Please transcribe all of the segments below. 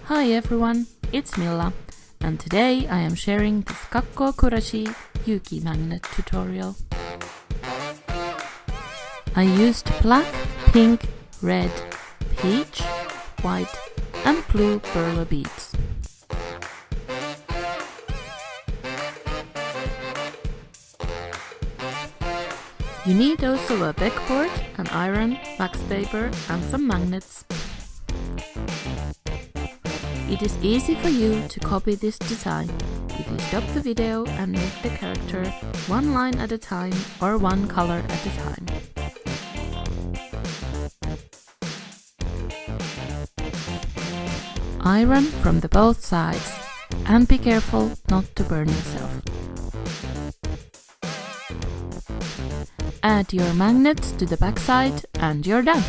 Hi everyone, it's Milla, and today I am sharing this Gakkou Gurashi YUKI Magnet tutorial. I used black, pink, red, peach, white and blue perler beads. You need also a backboard, an iron, wax paper and some magnets. It is easy for you to copy this design if you stop the video and make the character one line at a time or one color at a time. Iron from the both sides and be careful not to burn yourself. Add your magnets to the back side and you're done.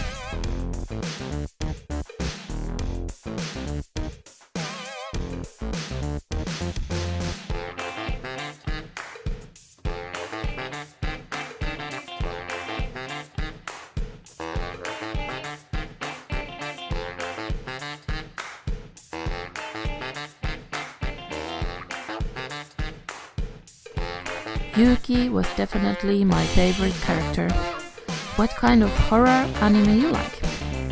Yuki was definitely my favorite character. What kind of horror anime you like?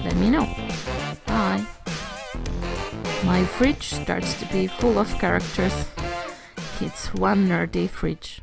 Let me know. Bye! My fridge starts to be full of characters. It's one nerdy fridge.